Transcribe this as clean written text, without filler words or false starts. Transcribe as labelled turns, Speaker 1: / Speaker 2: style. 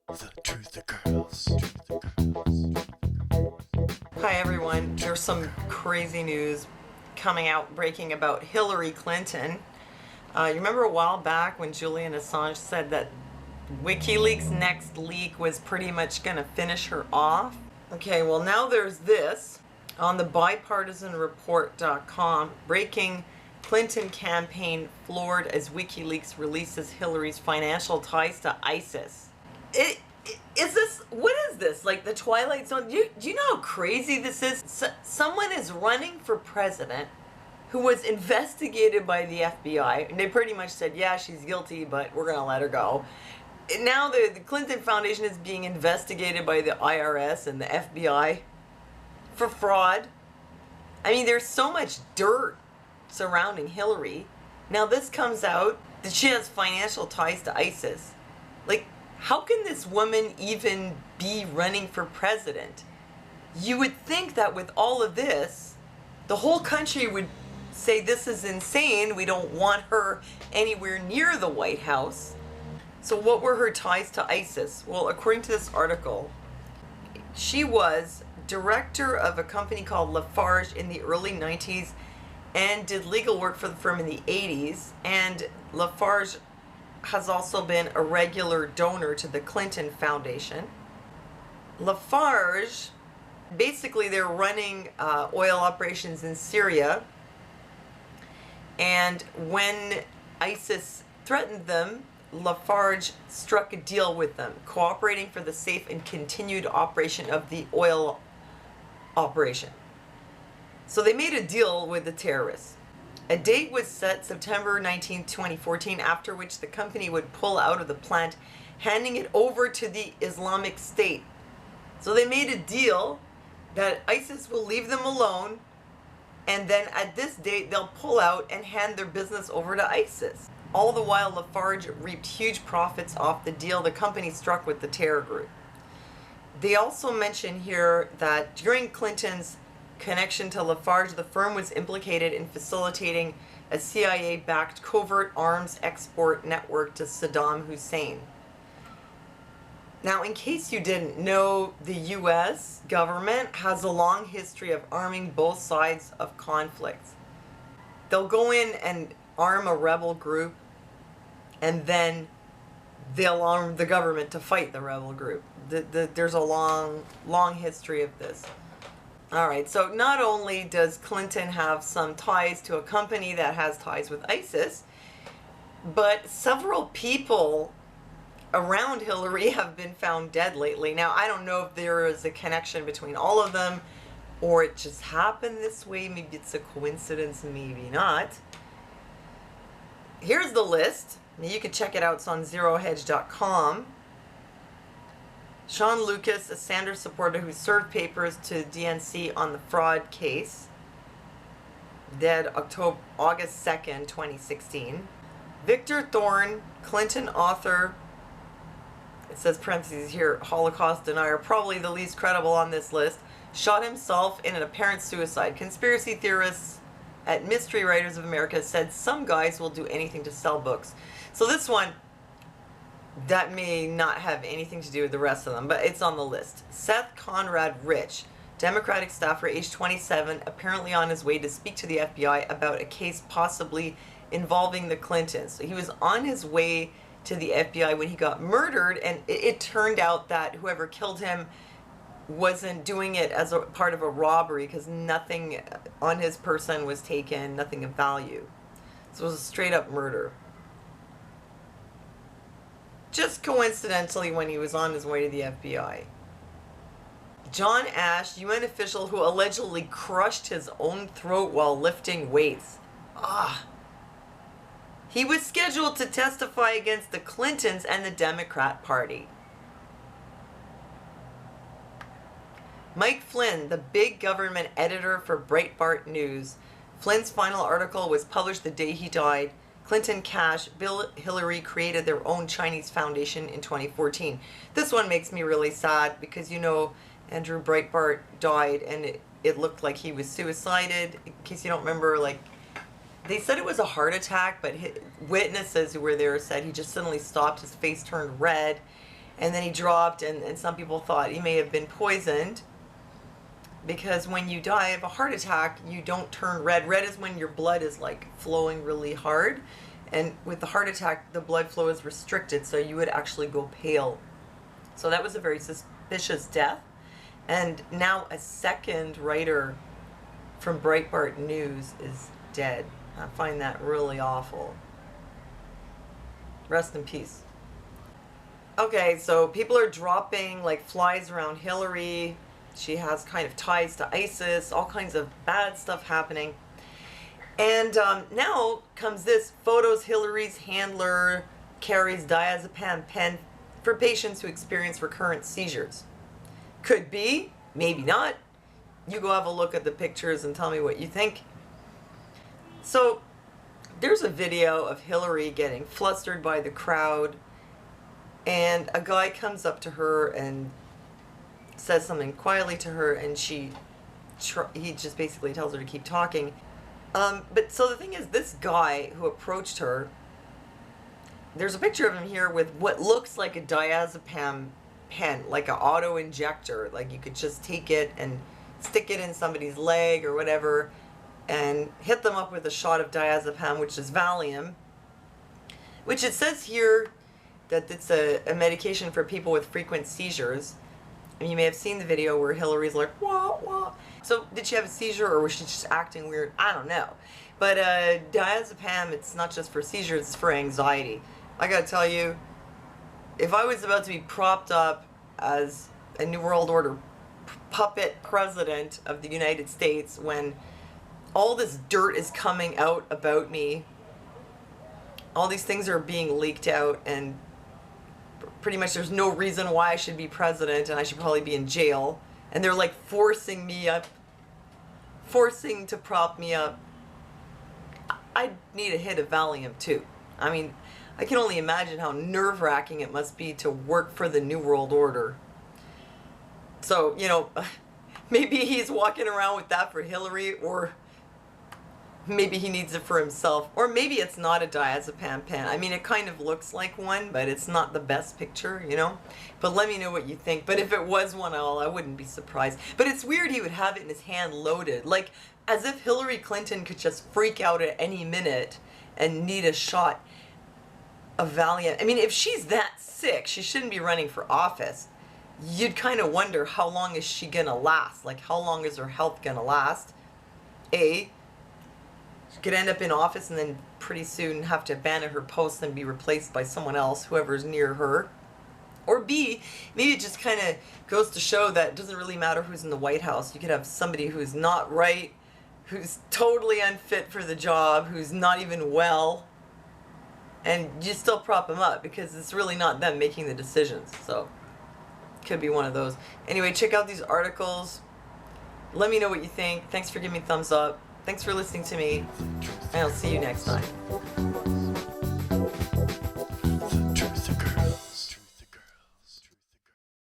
Speaker 1: The Truth the Girls. Truth the Girls.
Speaker 2: Hi everyone, there's some crazy news coming out, breaking about Hillary Clinton. You remember a while back when Julian Assange said that WikiLeaks' next leak was pretty much going to finish her off? Okay, well now there's this on the bipartisanreport.com, breaking Clinton campaign floored as WikiLeaks releases Hillary's financial ties to ISIS. What is this? Like the Twilight Zone? Do you know how crazy this is? Someone is running for president who was investigated by the FBI, and they pretty much said, yeah, she's guilty, but we're going to let her go. And now the Clinton Foundation is being investigated by the IRS and the FBI for fraud. I mean, there's so much dirt surrounding Hillary. Now this comes out that she has financial ties to ISIS. Like, how can this woman even be running for president? You would think that with all of this, the whole country would say this is insane. We don't want her anywhere near the White House. So what were her ties to ISIS? Well, according to this article, she was director of a company called Lafarge in the early 90s and did legal work for the firm in the 80s. And Lafarge has also been a regular donor to the Clinton Foundation. Lafarge, basically they're running oil operations in Syria, and when ISIS threatened them, Lafarge struck a deal with them, cooperating for the safe and continued operation of the oil operation. So they made a deal with the terrorists. A date was set, September 19, 2014, after which the company would pull out of the plant, handing it over to the Islamic State. So they made a deal that ISIS will leave them alone, and then at this date they'll pull out and hand their business over to ISIS. All the while, Lafarge reaped huge profits off the deal the company struck with the terror group. They also mention here that during Clinton's connection to Lafarge, the firm was implicated in facilitating a CIA-backed covert arms export network to Saddam Hussein. Now, in case you didn't know, the US government has a long history of arming both sides of conflicts. They'll go in and arm a rebel group, and then they'll arm the government to fight the rebel group. There's a long history of this. All right, so not only does Clinton have some ties to a company that has ties with ISIS, but several people around Hillary have been found dead lately. Now, I don't know if there is a connection between all of them, or it just happened this way. Maybe it's a coincidence, maybe not. Here's the list. You can check it out. It's on zerohedge.com. Sean Lucas, a Sanders supporter who served papers to DNC on the fraud case, dead August 2nd, 2016. Victor Thorne, Clinton author, it says parentheses here, Holocaust denier, probably the least credible on this list, shot himself in an apparent suicide. Conspiracy theorists at Mystery Writers of America said some guys will do anything to sell books. So this one, that may not have anything to do with the rest of them, but it's on the list. Seth Conrad Rich, Democratic staffer, age 27, apparently on his way to speak to the FBI about a case possibly involving the Clintons. So he was on his way to the FBI when he got murdered, and it turned out that whoever killed him wasn't doing it as a part of a robbery, because nothing on his person was taken, nothing of value. So it was a straight up murder. Just coincidentally when he was on his way to the FBI. John Ash, UN official who allegedly crushed his own throat while lifting weights. He was scheduled to testify against the Clintons and the Democrat Party. Mike Flynn, the big government editor for Breitbart News. Flynn's final article was published the day he died. Clinton Cash, Bill Hillary created their own Chinese foundation in 2014. This one makes me really sad because, you know, Andrew Breitbart died and it looked like he was suicided. In case you don't remember, like, they said it was a heart attack, but witnesses who were there said he just suddenly stopped, his face turned red, and then he dropped, and some people thought he may have been poisoned, because when you die of a heart attack, you don't turn red. Red is when your blood is like flowing really hard, and with the heart attack, the blood flow is restricted, so you would actually go pale. So that was a very suspicious death. And now a second writer from Breitbart News is dead. I find that really awful. Rest in peace. Okay, so people are dropping like flies around Hillary. She has kind of ties to ISIS, all kinds of bad stuff happening. And now comes this: photos Hillary's handler carries diazepam pen for patients who experience recurrent seizures. Could be, maybe not. You go have a look at the pictures and tell me what you think. So there's a video of Hillary getting flustered by the crowd, and a guy comes up to her and says something quietly to her, and he just basically tells her to keep talking. But so the thing is, this guy who approached her, there's a picture of him here with what looks like a diazepam pen, like an auto injector. Like you could just take it and stick it in somebody's leg or whatever and hit them up with a shot of diazepam, which is Valium, which it says here that it's a medication for people with frequent seizures. And you may have seen the video where Hillary's like, wah, wah. So did she have a seizure, or was she just acting weird? I don't know. But diazepam, it's not just for seizures, it's for anxiety. I gotta tell you, if I was about to be propped up as a New World Order puppet president of the United States, when all this dirt is coming out about me, all these things are being leaked out, and pretty much there's no reason why I should be president, and I should probably be in jail, and they're like forcing to prop me up, I need a hit of Valium too. I mean, I can only imagine how nerve-wracking it must be to work for the New World Order. So, you know, maybe he's walking around with that for Hillary, or maybe he needs it for himself, or maybe it's not a diazepam pen. I mean, it kind of looks like one, but it's not the best picture, you know? But let me know what you think. But if it was one at all, I wouldn't be surprised. But it's weird he would have it in his hand loaded, like as if Hillary Clinton could just freak out at any minute and need a shot of Valium. I mean, if she's that sick, she shouldn't be running for office. You'd kind of wonder, how long is she gonna last? Like, how long is her health gonna last? She could end up in office and then pretty soon have to abandon her post and be replaced by someone else, whoever's near her. Or B, maybe it just kind of goes to show that it doesn't really matter who's in the White House. You could have somebody who's not right, who's totally unfit for the job, who's not even well, and you still prop them up because it's really not them making the decisions. So could be one of those. Anyway, check out these articles. Let me know what you think. Thanks for giving me a thumbs up. Thanks for listening to me, and I'll see you next time.